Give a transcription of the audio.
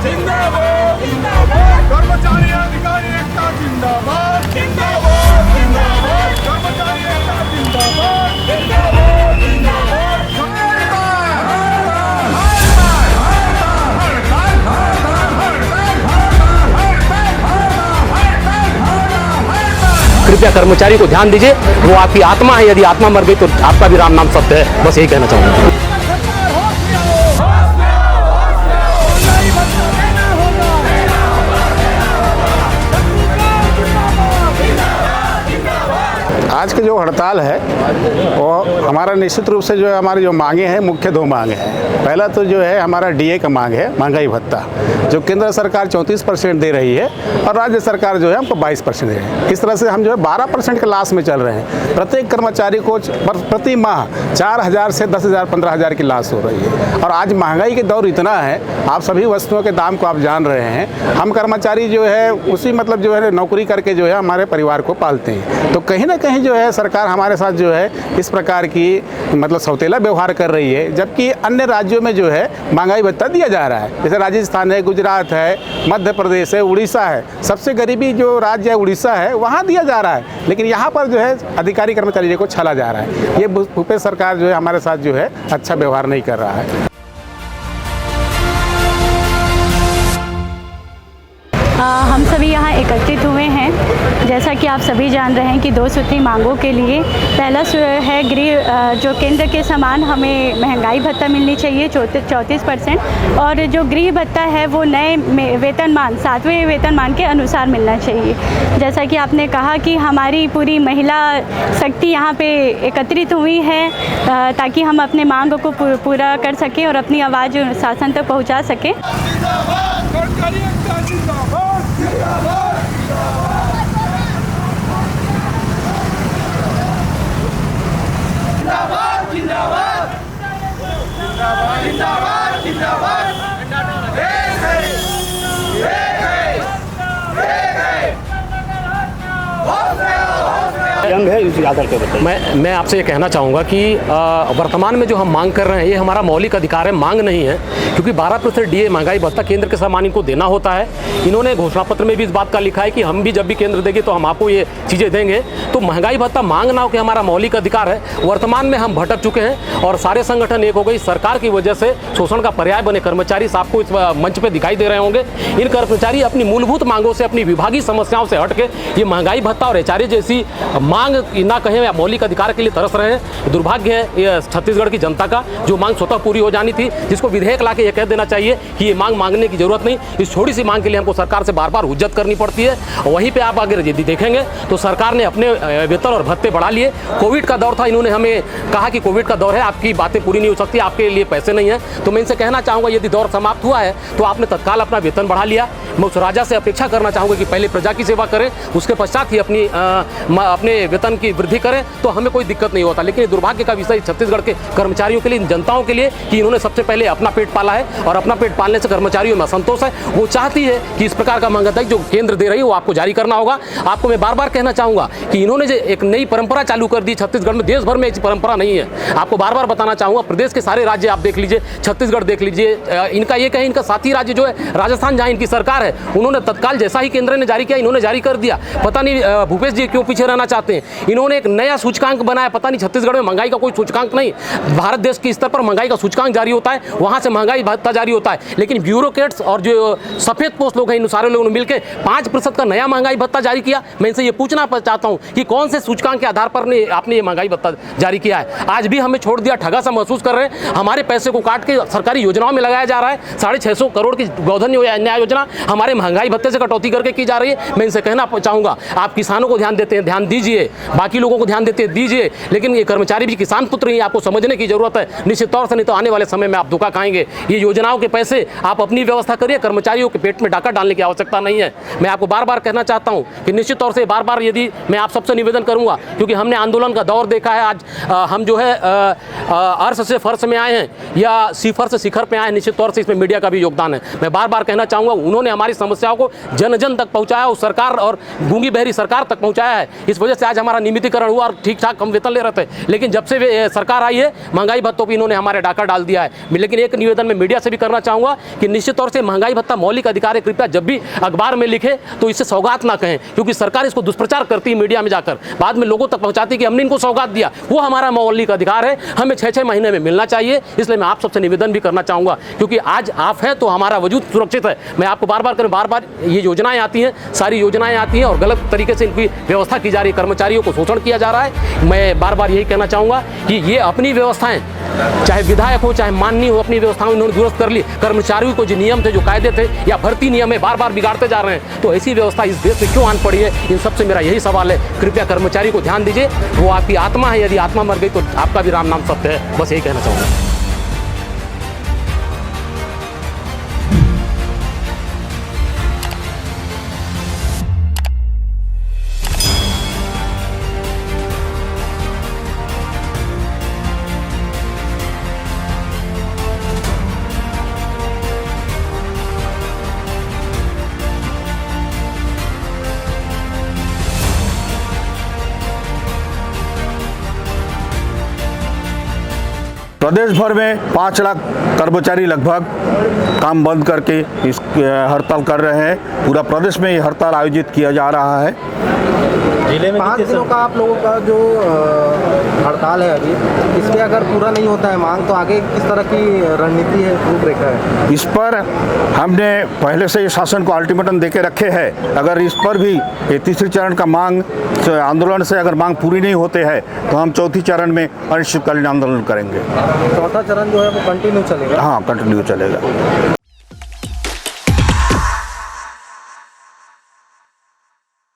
जिंदाबाद जिंदाबाद कर्मचारी अधिकारी एकता जिंदाबाद जिंदाबाद जिंदाबाद कर्मचारी एकता जिंदाबाद जिंदाबाद जिंदाबाद कृपया कर्मचारी को ध्यान दीजिए, वो आपकी आत्मा है, यदि आत्मा मर गई तो आपका भी राम नाम सत्य है। बस यही कहना चाहूँगा। आज की जो हड़ताल है वो हमारा निश्चित रूप से जो है हमारी जो मांगे हैं, मुख्य दो मांगे हैं। पहला तो जो है हमारा डीए का मांग है, महंगाई भत्ता, जो केंद्र सरकार 34% दे रही है और राज्य सरकार जो है हमको 22% दे रही है। इस तरह से हम जो है 12% के लॉस में चल रहे हैं। प्रत्येक कर्मचारी को प्रति माह 4,000 से 10,000 15,000 की लॉस हो रही है। और आज महंगाई के दौर इतना है, आप सभी वस्तुओं के दाम को आप जान रहे हैं। हम कर्मचारी जो है उसी मतलब जो है नौकरी करके जो है हमारे परिवार को पालते हैं। तो कहीं ना कहीं जो है सरकार हमारे साथ जो है इस प्रकार की मतलब सौतेला व्यवहार कर रही है, जबकि अन्य राज्यों में जो है महंगाई भत्ता दिया जा रहा है। जैसे राजस्थान है, गुजरात है, मध्य प्रदेश है, उड़ीसा है, सबसे गरीबी जो राज्य है उड़ीसा है, वहाँ दिया जा रहा है। लेकिन यहाँ पर जो है अधिकारी कर्मचारी को छला जा रहा है। ये भूपेश सरकार जो है हमारे साथ जो है अच्छा व्यवहार नहीं कर रहा है। हम सभी यहाँ एकत्रित हुए हैं। जैसा कि आप सभी जान रहे हैं कि दो सूत्री मांगों के लिए पहला है गृह, जो केंद्र के समान हमें महंगाई भत्ता मिलनी चाहिए 34%, और जो गृह भत्ता है वो नए वेतनमान 7वें वेतनमान के अनुसार मिलना चाहिए। जैसा कि आपने कहा कि हमारी पूरी महिला शक्ति यहाँ पे एकत्रित हुई है ताकि हम अपने मांग को पूरा कर सकें और अपनी आवाज़ शासन तक पहुँचा सकें। मैं आपसे ये कहना चाहूँगा कि वर्तमान में जो हम मांग कर रहे हैं ये हमारा मौलिक अधिकार है, मांग नहीं है। क्योंकि 12% डीए महंगाई भत्ता केंद्र के समान इनको देना होता है। इन्होंने घोषणा पत्र में भी इस बात का लिखा है कि हम भी जब भी केंद्र देंगे तो हम आपको ये चीज़ें देंगे। तो महंगाई भत्ता मांग ना हो कि हमारा मौलिक अधिकार है। वर्तमान में हम भटक चुके हैं और सारे संगठन एक हो गई। सरकार की वजह से शोषण का पर्याय बने कर्मचारी आपको इस मंच पर दिखाई दे रहे होंगे। इन कर्मचारी अपनी मूलभूत मांगों से, अपनी विभागीय समस्याओं से हट के ये महंगाई भत्ता और एचआरए जैसी मांग ना कहें या मौलिक अधिकार के लिए तरस रहे हैं। दुर्भाग्य है ये छत्तीसगढ़ की जनता का, जो मांग स्वतः पूरी हो जानी थी, जिसको विधेयक ला के ये कह देना चाहिए कि ये मांग मांगने की जरूरत नहीं। इस छोटी सी मांग के लिए हमको सरकार से बार बार हुज्जत करनी पड़ती है। वहीं पे आप अगर यदि देखेंगे तो सरकार ने अपने वेतन और भत्ते बढ़ा लिए। कोविड का दौर था, इन्होंने हमें कहा कि कोविड का दौर है, आपकी बातें पूरी नहीं हो सकती, आपके लिए पैसे नहीं है। तो मैं इनसे कहना चाहूँगा यदि दौर समाप्त हुआ है तो आपने तत्काल अपना वेतन बढ़ा लिया। मैं उस राजा से अपेक्षा करना चाहूँगा कि पहले प्रजा की सेवा करें, उसके पश्चात ही अपने वेतन की वृद्धि करें, तो हमें कोई दिक्कत नहीं होता। लेकिन दुर्भाग्य का विषय छत्तीसगढ़ के कर्मचारियों के लिए, जनताओं के लिए, कि इन्होंने सबसे पहले अपना पेट पाला है और अपना पेट पालने से कर्मचारियों में असंतोष है। वो चाहती है कि इस प्रकार का महंगाई जो केंद्र दे रही है वो आपको जारी करना होगा। आपको मैं बार बार कहना चाहूँगा कि इन्होंने जो एक नई परंपरा चालू कर दी छत्तीसगढ़ में, देश भर में ऐसी परंपरा नहीं है। आपको बार बार बताना चाहूँगा, प्रदेश के सारे राज्य आप देख लीजिए, छत्तीसगढ़ देख लीजिए, इनका ये कहें, इनका साथी राज्य जो है राजस्थान, जहाँ इनकी सरकार है, उन्होंने तत्काल जैसा ही केंद्र ने जारी किया इन्होंने जारी कर दिया। पता नहीं भूपेश जी क्यों पीछे रहना चाहते हैं। इन्होंने एक नया सूचकांक बनाया, पता नहीं छत्तीसगढ़ में महंगाई का कोई सूचकांक नहीं। भारत देश के स्तर पर महंगाई का सूचकांक जारी होता है, वहाँ से महंगाई भत्ता जारी होता है। लेकिन ब्यूरोक्रेट्स और जो सफेद पोस्ट लोग हैं, इन सारे लोगों ने मिलकर 5% का नया महंगाई भत्ता जारी किया। मैं इनसे ये पूछना चाहता हूँ कि कौन से सूचकांक के आधार पर आपने ये महंगाई भत्ता जारी किया है। आज भी हमें छोड़ दिया, ठगा सा महसूस कर रहे हैं। हमारे पैसे को काट के सरकारी योजनाओं में लगाया जा रहा है। 650 करोड़ की गोधन न्याय योजना हमारे महंगाई भत्ते से कटौती करके की जा रही है। मैं इनसे कहना चाहूँगा, आप किसानों को ध्यान देते हैं, ध्यान दीजिए, बाकी लोगों को ध्यान देते दीजिए, लेकिन ये कर्मचारी भी किसान पुत्र ही, आपको समझने की जरूरत है निश्चित तौर से, नहीं तो आने वाले समय में आप धोखा खाएंगे। ये योजनाओं के पैसे आप अपनी व्यवस्था करिए, कर्मचारियों के पेट में डाका डालने की आवश्यकता नहीं है। मैं आपको बार बार कहना चाहता हूँ कि निश्चित तौर से बार बार यदि मैं आप सबसे निवेदन करूँगा, क्योंकि हमने आंदोलन का दौर देखा है। आज हम जो है अर्श से फर्श में आए हैं या सिफर से शिखर पे आए हैं, निश्चित तौर से इसमें मीडिया का भी योगदान है। मैं बार बार कहना चाहूँगा, उन्होंने हमारी समस्याओं को जन जन तक पहुँचाया, उस सरकार और गूंगी बहरी सरकार तक पहुँचाया है। इस वजह से आज हमारा नियमितीकरण हुआ और ठीक ठाक हम वेतन ले रहे थे। लेकिन जब से सरकार आई है, महंगाई भत्तों पर इन्होंने हमारे डाका डाल दिया है। लेकिन एक निवेदन में मीडिया से भी करना चाहूँगा कि निश्चित तौर से महंगाई भत्ता मौलिक अधिकार है, कृपया जब भी अखबार में लिखे तो इसे सौगात ना कहें, क्योंकि सरकार इसको दुष्प्रचार करती है मीडिया में जाकर, बाद में लोगों तक पहुंचाती है कि हमने इनको सौगात दिया। वो हमारा मौलिक अधिकार है, हमें 6-6 महीने में मिलना चाहिए। इसलिए मैं आप सबसे निवेदन भी करना चाहूँगा, क्योंकि आज आप हैं तो हमारा वजूद सुरक्षित है। मैं आपको बार बार ये योजनाएं आती हैं, सारी योजनाएं आती हैं और गलत तरीके से इनकी व्यवस्था की जा रही है, कर्मचारियों को शोषण किया जा रहा है। मैं बार यही कहना चाहूँगा कि ये अपनी व्यवस्थाएं, चाहे विधायक हो चाहे माननीय हो, अपनी व्यवस्थाएं उन्होंने दुरुस्त कर ली। कर्मचारियों को जो नियम थे, जो कायदे थे या भर्ती नियम है, बार बिगाड़ते जा रहे हैं। तो ऐसी व्यवस्था इस देश में क्यों आन पड़ी है? इन सबसे मेरा यही सवाल है। कृपया कर्मचारी को ध्यान दीजिए, वो आपकी आत्मा है, यदि आत्मा मर गई तो आपका भी राम नाम सत्य है। बस यही कहना चाहूँगा। प्रदेश भर में 5 लाख कर्मचारी लगभग काम बंद करके इस हड़ताल कर रहे हैं। पूरा प्रदेश में ये हड़ताल आयोजित किया जा रहा है। जिले में 5 दिनों का आप लोगों का जो हड़ताल है अभी, इसमें अगर पूरा नहीं होता है मांग, तो आगे किस तरह की रणनीति है, रूपरेखा है? इस पर हमने पहले से शासन को अल्टीमेटम देके रखे हैं। अगर इस पर भी ये तीसरे चरण का मांग आंदोलन से अगर मांग पूरी नहीं होते हैं तो हम चौथी चरण में अनिश्चितकालीन आंदोलन करेंगे। चौथा चरण जो है वो कंटिन्यू चलेगा? हाँ, कंटिन्यू चलेगा।